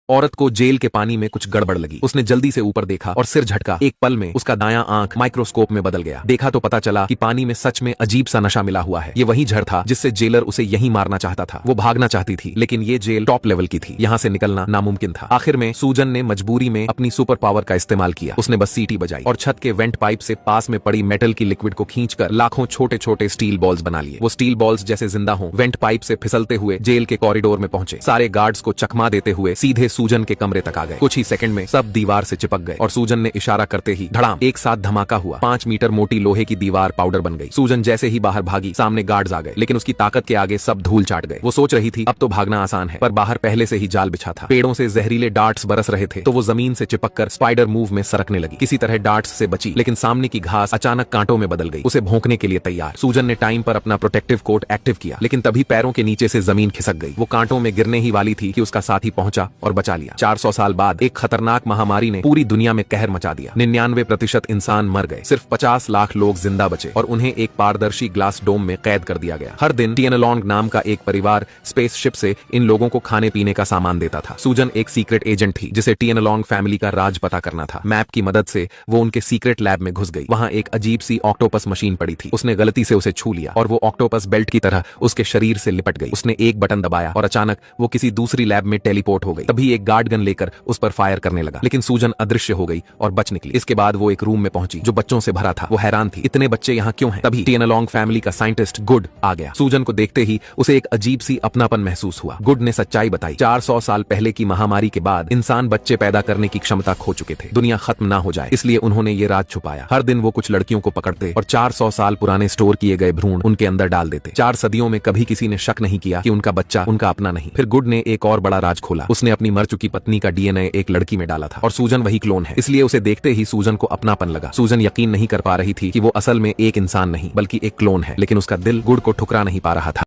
औरत को जेल के पानी में कुछ गड़बड़ लगी। उसने जल्दी से ऊपर देखा और सिर झटका। एक पल में उसका दायां आंख माइक्रोस्कोप में बदल गया। देखा तो पता चला कि पानी में सच में अजीब सा नशा मिला हुआ है। ये वही जहर था जिससे जेलर उसे यहीं मारना चाहता था। वो भागना चाहती थी, लेकिन ये जेल टॉप लेवल की थी, यहाँ से निकलना नामुमकिन था। आखिर में सूजन ने मजबूरी में अपनी सुपर पावर का इस्तेमाल किया। उसने बस सीटी बजाई और छत के वेंट पाइप से पास में पड़ी मेटल की लिक्विड को खींचकर लाखों छोटे छोटे स्टील बॉल्स बना लिए। वो स्टील बॉल्स जैसे जिंदा हों वेंट पाइप से फिसलते हुए जेल के कॉरिडोर में पहुंचे। सारे गार्ड्स को चकमा देते हुए सीधे सूजन के कमरे तक आ गए। कुछ ही सेकंड में सब दीवार से चिपक गए और सूजन ने इशारा करते ही धड़ाम एक साथ धमाका हुआ। 5 मीटर मोटी लोहे की दीवार पाउडर बन गई। सूजन जैसे ही बाहर भागी, सामने गार्ड्स आ गए, लेकिन उसकी ताकत के आगे सब धूल चाट गए। वो सोच रही थी अब तो भागना आसान है, पर बाहर पहले से ही जाल बिछा था। पेड़ों से जहरीले डार्ट्स बरस रहे थे, तो वो जमीन से चिपककर स्पाइडर मूव में सरकने लगी। किसी तरह डार्ट्स से बची, लेकिन सामने की घास अचानक कांटों में बदल गई, उसे भोंकने के लिए तैयार। सूजन ने टाइम पर अपना प्रोटेक्टिव कोट एक्टिव किया, लेकिन तभी पैरों के नीचे से जमीन खिसक गई। वो कांटों में गिरने ही वाली थी कि उसका साथी पहुंचा और बचा लिया। 400 साल बाद एक खतरनाक महामारी ने पूरी दुनिया में कहर मचा दिया। 99% इंसान मर गए, सिर्फ 50 लाख लोग जिंदा बचे और उन्हें एक पारदर्शी ग्लास डोम में कैद कर दिया गया। हर दिन टिएनलॉन्ग नाम का एक परिवार स्पेसशिप से इन लोगों को खाने पीने का सामान देता था। सूजन एक सीक्रेट एजेंट थी जिसे टिएनलॉन्ग फैमिली का राज पता करना था। मैप की मदद से वो उनके सीक्रेट लैब में घुस गई। वहां एक अजीब सी ऑक्टोपस मशीन पड़ी थी। उसने गलती से उसे छू लिया और वो ऑक्टोपस बेल्ट की तरह उसके शरीर से लिपट गई। उसने एक बटन दबाया और अचानक वो किसी दूसरी लैब में टेलीपोर्ट हो गई। तभी एक गार्ड गन लेकर उस पर फायर करने लगा, लेकिन सूजन अदृश्य हो गई और बच निकली। इसके बाद वो एक रूम में पहुंची जो बच्चों से भरा था। वो हैरान थी, इतने बच्चे यहाँ क्यों हैं? तभी टिएनलॉन्ग फैमिली का साइंटिस्ट गुड आ गया। सूजन को देखते ही उसे एक अजीब सी अपनापन महसूस हुआ। गुड ने सच्चाई बताई। 400 साल पहले की महामारी के बाद इंसान बच्चे पैदा करने की क्षमता खो चुके थे। दुनिया खत्म ना हो जाए, इसलिए उन्होंने ये राज छुपाया। हर दिन वो कुछ लड़कियों को पकड़ते और 400 साल पुराने स्टोर किए गए भ्रूण उनके अंदर डाल देते। 4 सदियों में कभी किसी ने शक नहीं किया कि उनका बच्चा उनका अपना नहीं। फिर गुड ने एक और बड़ा राज खोला। उसने अपनी मर चुकी पत्नी का डीएनए एक लड़की में डाला था और सूजन वही क्लोन है। इसलिए उसे देखते ही सूजन को अपनापन लगा। सूजन यकीन नहीं कर पा रही थी कि वो असल में एक इंसान नहीं बल्कि एक क्लोन है, लेकिन उसका दिल गुड को ठुकरा नहीं पा रहा था।